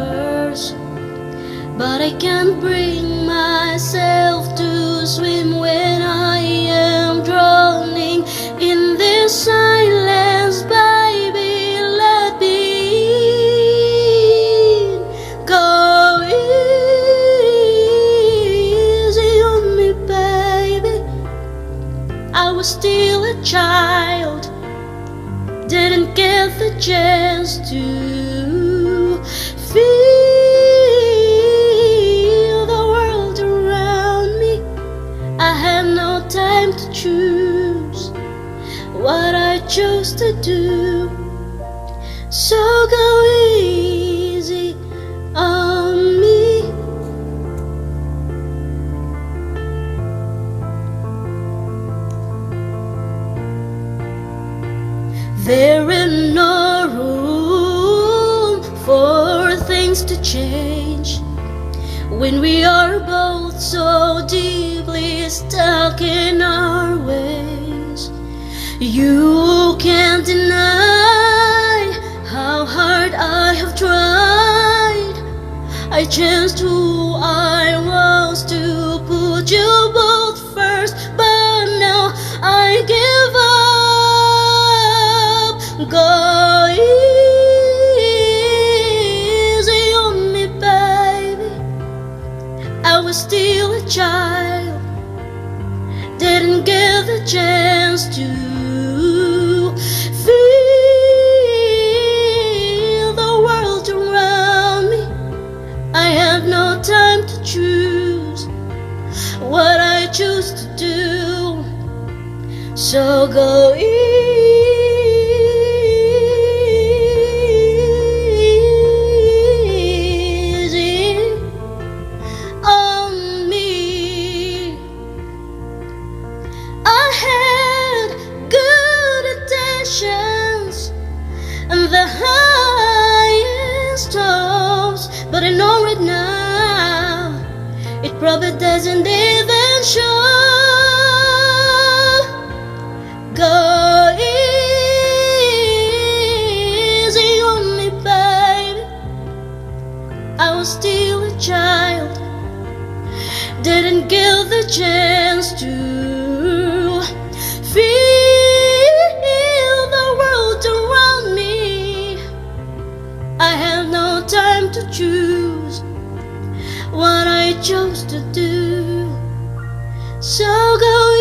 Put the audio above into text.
waters, but I can't bring myself to swim when I am drowning in this silence. Baby, let me in. Go easy on me, baby. I was still a child, didn't get the chance to feel the world around me. I had no time to choose what I chose to do, so go easy on me. There is no room for things to change when we are both so deeply stuck in our ways. You can't deny how hard I have tried. I changed who I was to put you both first, but now I give up. Go easy on me, baby. I was still a child, didn't get the chance to feel the world around me. I had no time to choose what I choose to do, so go easy on me. I had good intentions and the highest hopes, but I know right now it probably doesn't even show. Go easy on me, baby. I was still a child, didn't get the chance to feel the world around me. I had no time to choose what I chose to do, so go